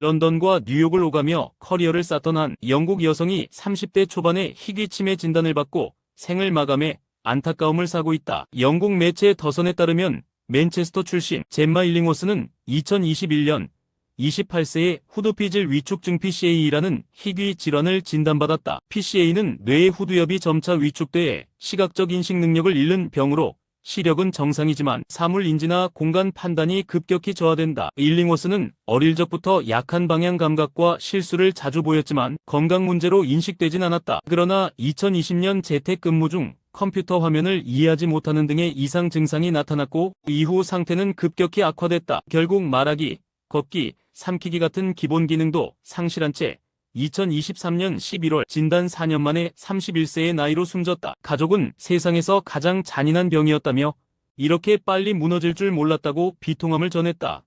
런던과 뉴욕을 오가며 커리어를 쌓던 한 영국 여성이 30대 초반에 희귀치매 진단을 받고 생을 마감해 안타까움을 사고 있다. 영국 매체 더선에 따르면 맨체스터 출신 젬마 일링워스는 2021년 28세의 후두피질 위축증 PCA라는 희귀 질환을 진단받았다. PCA는 뇌의 후두엽이 점차 위축돼 시각적 인식 능력을 잃는 병으로 시력은 정상이지만 사물 인지나 공간 판단이 급격히 저하된다. 일링워스는 어릴 적부터 약한 방향 감각과 실수를 자주 보였지만 건강 문제로 인식되진 않았다. 그러나 2020년 재택근무 중 컴퓨터 화면을 이해하지 못하는 등의 이상 증상이 나타났고 이후 상태는 급격히 악화됐다. 결국 말하기, 걷기, 삼키기 같은 기본 기능도 상실한 채 2023년 11월 진단 4년 만에 31세의 나이로 숨졌다. 가족은 세상에서 가장 잔인한 병이었다며 이렇게 빨리 무너질 줄 몰랐다고 비통함을 전했다.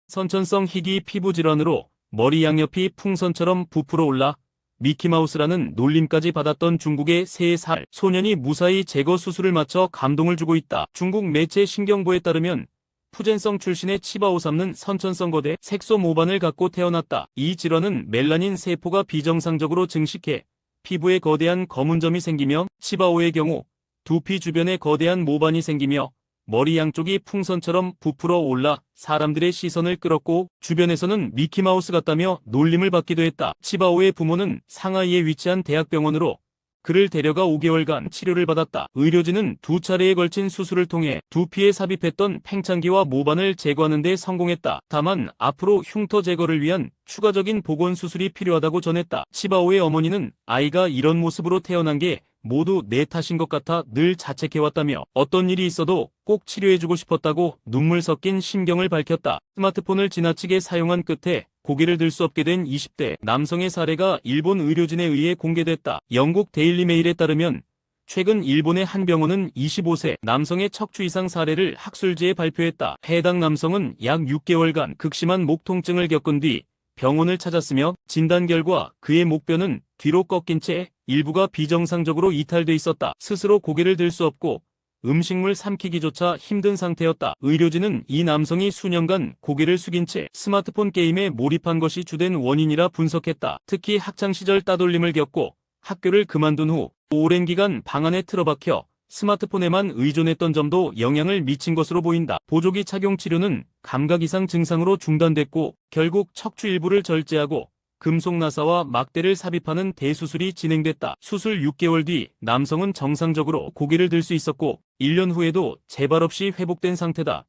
선천성 희귀 피부 질환으로 머리 양옆이 풍선처럼 부풀어 올라 미키마우스라는 놀림까지 받았던 중국의 3살 소년이 무사히 제거 수술을 마쳐 감동을 주고 있다. 중국 매체 신경보에 따르면 푸젠성 출신의 치바오삼는 선천성 거대 색소 모반을 갖고 태어났다. 이 질환은 멜라닌 세포가 비정상적으로 증식해 피부에 거대한 검은 점이 생기며 치바오의 경우 두피 주변에 거대한 모반이 생기며 머리 양쪽이 풍선처럼 부풀어 올라 사람들의 시선을 끌었고 주변에서는 미키마우스 같다며 놀림을 받기도 했다. 치바오의 부모는 상하이에 위치한 대학병원으로 그를 데려가 5개월간 치료를 받았다. 의료진은 2차례에 걸친 수술을 통해 두피에 삽입했던 팽창기와 모반을 제거하는 데 성공했다. 다만 앞으로 흉터 제거를 위한 추가적인 복원 수술이 필요하다고 전했다. 치바오의 어머니는 아이가 이런 모습으로 태어난 게 모두 내 탓인 것 같아 늘 자책해왔다며 어떤 일이 있어도 꼭 치료해주고 싶었다고 눈물 섞인 심경을 밝혔다. 스마트폰을 지나치게 사용한 끝에 고개를 들 수 없게 된 20대 남성의 사례가 일본 의료진에 의해 공개됐다. 영국 데일리 메일에 따르면 최근 일본의 한 병원은 25세 남성의 척추 이상 사례를 학술지에 발표했다. 해당 남성은 약 6개월간 극심한 목 통증을 겪은 뒤 병원을 찾았으며 진단 결과 그의 목뼈는 뒤로 꺾인 채 일부가 비정상적으로 이탈돼 있었다. 스스로 고개를 들 수 없고 음식물 삼키기조차 힘든 상태였다. 의료진은 이 남성이 수년간 고개를 숙인 채 스마트폰 게임에 몰입한 것이 주된 원인이라 분석했다. 특히 학창시절 따돌림을 겪고 학교를 그만둔 후 오랜 기간 방 안에 틀어박혀 스마트폰에만 의존했던 점도 영향을 미친 것으로 보인다. 보조기 착용 치료는 감각 이상 증상으로 중단됐고 결국 척추 일부를 절제하고 금속 나사와 막대를 삽입하는 대수술이 진행됐다. 수술 6개월 뒤 남성은 정상적으로 고개를 들 수 있었고 1년 후에도 재발 없이 회복된 상태다.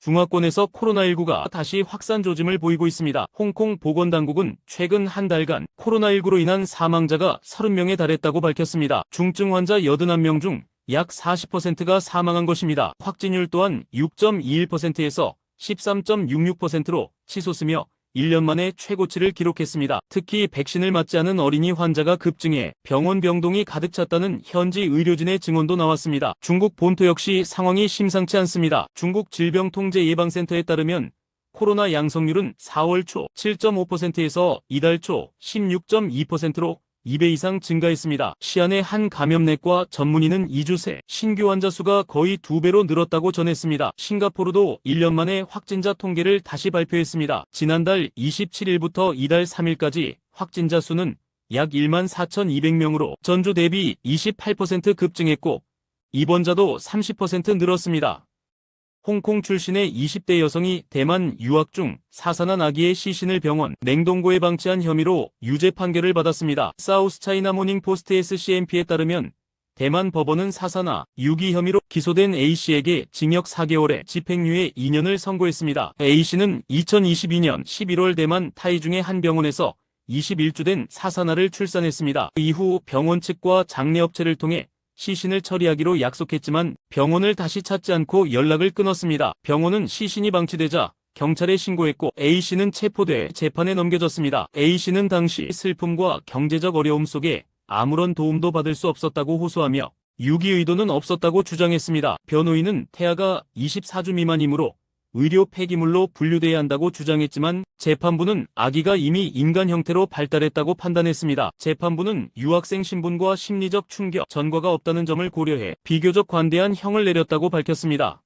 중화권에서 코로나19가 다시 확산 조짐을 보이고 있습니다. 홍콩 보건당국은 최근 한 달간 코로나19로 인한 사망자가 30명에 달했다고 밝혔습니다. 중증 환자 81명 중 약 40%가 사망한 것입니다. 확진율 또한 6.21%에서 13.66%로 치솟으며 1년 만에 최고치를 기록했습니다. 특히 백신을 맞지 않은 어린이 환자가 급증해 병원 병동이 가득 찼다는 현지 의료진의 증언도 나왔습니다. 중국 본토 역시 상황이 심상치 않습니다. 중국 질병통제예방센터에 따르면 코로나 양성률은 4월 초 7.5%에서 이달 초 16.2%로 2배 이상 증가했습니다. 시안의 한 감염내과 전문의는 2주 새 신규 환자 수가 거의 2배로 늘었다고 전했습니다. 싱가포르도 1년 만에 확진자 통계를 다시 발표했습니다. 지난달 27일부터 이달 3일까지 확진자 수는 약 14,200명으로 전주 대비 28% 급증했고 입원자도 30% 늘었습니다. 홍콩 출신의 20대 여성이 대만 유학 중 사산한 아기의 시신을 병원 냉동고에 방치한 혐의로 유죄 판결을 받았습니다. 사우스차이나 모닝포스트 SCMP에 따르면 대만 법원은 사산아 유기 혐의로 기소된 A씨에게 징역 4개월에 집행유예 2년을 선고했습니다. A씨는 2022년 11월 대만 타이중의 한 병원에서 21주 된 사산아를 출산했습니다. 이후 병원 측과 장례업체를 통해 시신을 처리하기로 약속했지만 병원을 다시 찾지 않고 연락을 끊었습니다. 병원은 시신이 방치되자 경찰에 신고했고 A씨는 체포돼 재판에 넘겨졌습니다. A씨는 당시 슬픔과 경제적 어려움 속에 아무런 도움도 받을 수 없었다고 호소하며 유기 의도는 없었다고 주장했습니다. 변호인은 태아가 24주 미만이므로 의료 폐기물로 분류돼야 한다고 주장했지만 재판부는 아기가 이미 인간 형태로 발달했다고 판단했습니다. 재판부는 유학생 신분과 심리적 충격, 전과가 없다는 점을 고려해 비교적 관대한 형을 내렸다고 밝혔습니다.